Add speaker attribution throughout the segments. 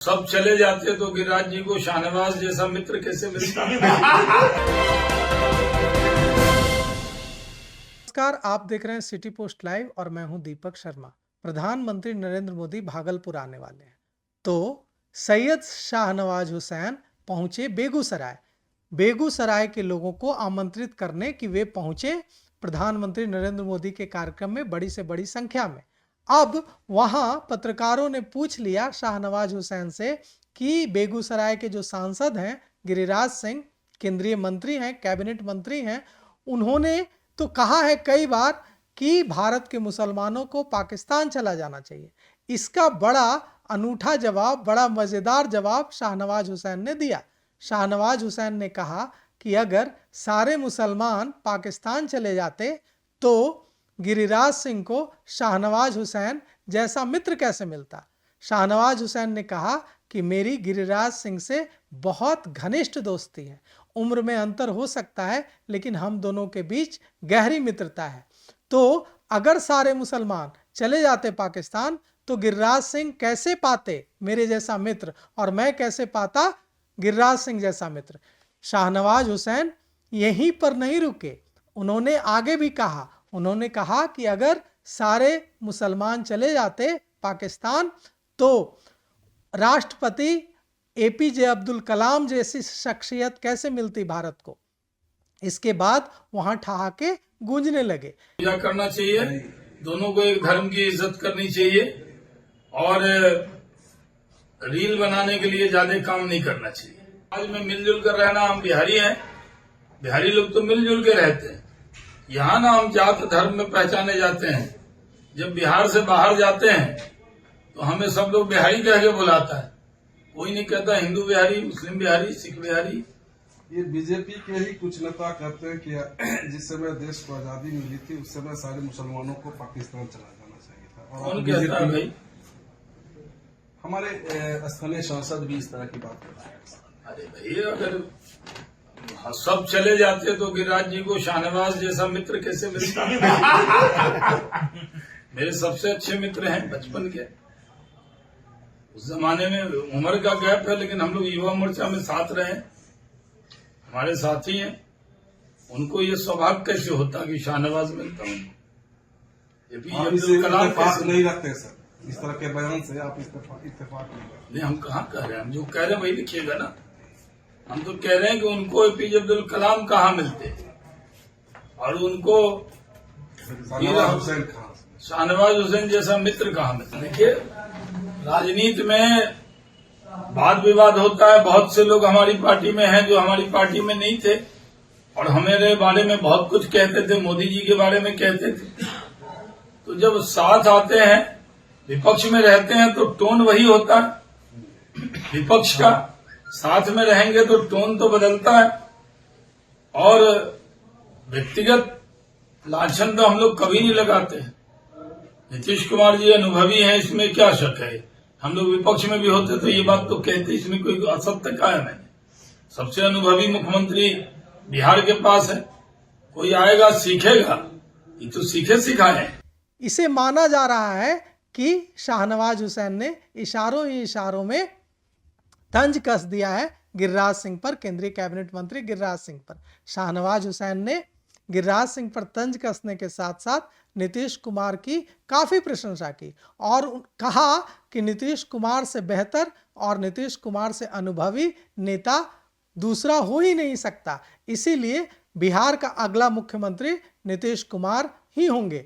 Speaker 1: सब चले जाते तो गिरिराज जी को शाहनवाज जैसा मित्र कैसे मिलता।
Speaker 2: नमस्कार, आप देख रहे हैं सिटी पोस्ट लाइव और मैं हूं दीपक शर्मा। प्रधानमंत्री नरेंद्र मोदी भागलपुर आने वाले हैं, तो सैयद शाहनवाज हुसैन पहुंचे बेगूसराय। बेगूसराय के लोगों को आमंत्रित करने कि वे पहुंचे प्रधानमंत्री नरेंद्र मोदी के कार्यक्रम में बड़ी से बड़ी संख्या में। अब वहां पत्रकारों ने पूछ लिया शाहनवाज हुसैन से कि बेगूसराय के जो सांसद हैं गिरिराज सिंह, केंद्रीय मंत्री हैं, कैबिनेट मंत्री हैं, उन्होंने तो कहा है कई बार कि भारत के मुसलमानों को पाकिस्तान चला जाना चाहिए। इसका बड़ा अनूठा जवाब, बड़ा मजेदार जवाब शाहनवाज हुसैन ने दिया। शाहनवाज हुसैन ने कहा कि अगर सारे मुसलमान पाकिस्तान चले जाते तो गिरिराज सिंह को शाहनवाज हुसैन जैसा मित्र कैसे मिलता। शाहनवाज हुसैन ने कहा कि मेरी गिरिराज सिंह से बहुत घनिष्ठ दोस्ती है, उम्र में अंतर हो सकता है लेकिन हम दोनों के बीच गहरी मित्रता है। तो अगर सारे मुसलमान चले जाते पाकिस्तान तो गिरिराज सिंह कैसे पाते मेरे जैसा मित्र, और मैं कैसे पाता गिरिराज सिंह जैसा मित्र। शाहनवाज हुसैन यहीं पर नहीं रुके, उन्होंने आगे भी कहा। उन्होंने कहा कि अगर सारे मुसलमान चले जाते पाकिस्तान तो राष्ट्रपति एपीजे अब्दुल कलाम जैसी शख्सियत कैसे मिलती भारत को। इसके बाद वहां ठहाके गूंजने लगे।
Speaker 1: पूजा करना चाहिए, दोनों को एक धर्म की इज्जत करनी चाहिए और रील बनाने के लिए ज्यादा काम नहीं करना चाहिए। आज में मिलजुल कर रहना, हम बिहारी हैं, बिहारी लोग तो मिलजुल के रहते हैं। यहाँ ना हम जात धर्म में पहचाने जाते हैं। जब बिहार से बाहर जाते हैं तो हमें सब लोग बिहारी कह के बुलाता है, कोई नहीं कहता हिंदू बिहारी, मुस्लिम बिहारी, सिख बिहारी।
Speaker 3: ये बीजेपी के ही कुछ नेता कहते हैं कि जिस समय देश को आजादी मिली थी उस समय सारे मुसलमानों को पाकिस्तान चला जाना चाहिए था। और
Speaker 1: कौन कहता है भाई?
Speaker 3: हमारे स्थानीय सांसद भी इस तरह की बात कर रहे हैं।
Speaker 1: अरे भाई, अगर सब चले जाते तो गिरिराज जी को शाहनवाज जैसा मित्र कैसे मिलता। मेरे सबसे अच्छे मित्र हैं बचपन के। उस जमाने में उम्र का गैप है लेकिन हम लोग युवा मोर्चा में साथ रहे, हमारे साथी हैं। उनको ये सौभाग्य कैसे होता कि शाहनवाज मिलता हूँ।
Speaker 3: इत्तेफाक नहीं रखते सर, इस तरह के बयान से आप इत्तेफाक नहीं रखते।
Speaker 1: नहीं, हम कहाँ कह रहे हैं, हम जो कह रहे हैं वही लिखिएगा ना। हम तो कह रहे हैं कि उनको एपीजे अब्दुल कलाम कहाँ मिलते और उनको शाहनवाज हुसैन जैसा मित्र कहाँ मिलता। देखिए, राजनीति में वाद विवाद होता है। बहुत से लोग हमारी पार्टी में हैं जो हमारी पार्टी में नहीं थे और हमारे बारे में बहुत कुछ कहते थे, मोदी जी के बारे में कहते थे। तो जब साथ आते हैं, विपक्ष में रहते हैं तो टोन वही होता है विपक्ष का। साथ में रहेंगे तो टोन तो बदलता है और व्यक्तिगत लांछन तो हम लोग कभी नहीं लगाते हैं। नीतीश कुमार जी अनुभवी हैं, इसमें क्या शक है। हम लोग विपक्ष में भी होते तो ये बात तो कहते, इसमें कोई असत्य कहा है। मैंने सबसे अनुभवी मुख्यमंत्री बिहार के पास है। कोई आएगा सीखेगा, ये तो सीखे सिखाए।
Speaker 2: इसे माना जा रहा है कि शाहनवाज हुसैन ने इशारों ही इशारों में तंज कस दिया है गिरिराज सिंह पर, केंद्रीय कैबिनेट मंत्री गिरिराज सिंह पर। शाहनवाज हुसैन ने गिरिराज सिंह पर तंज कसने के साथ साथ नीतीश कुमार की काफी प्रशंसा की और कहा कि नीतीश कुमार से बेहतर और नीतीश कुमार से अनुभवी नेता दूसरा हो ही नहीं सकता। इसीलिए बिहार का अगला मुख्यमंत्री नीतीश कुमार ही होंगे।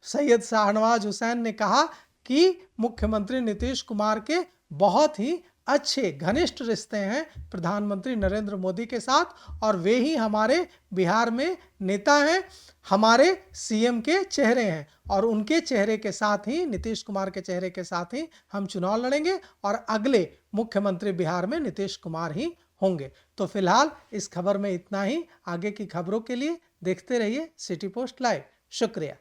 Speaker 2: सैयद शाहनवाज हुसैन ने कहा कि मुख्यमंत्री नीतीश कुमार के बहुत ही अच्छे घनिष्ठ रिश्ते हैं प्रधानमंत्री नरेंद्र मोदी के साथ और वे ही हमारे बिहार में नेता हैं, हमारे सीएम के चेहरे हैं और उनके चेहरे के साथ ही, नीतीश कुमार के चेहरे के साथ ही हम चुनाव लड़ेंगे और अगले मुख्यमंत्री बिहार में नीतीश कुमार ही होंगे। तो फिलहाल इस खबर में इतना ही। आगे की खबरों के लिए देखते रहिए सिटी पोस्ट लाइव। शुक्रिया।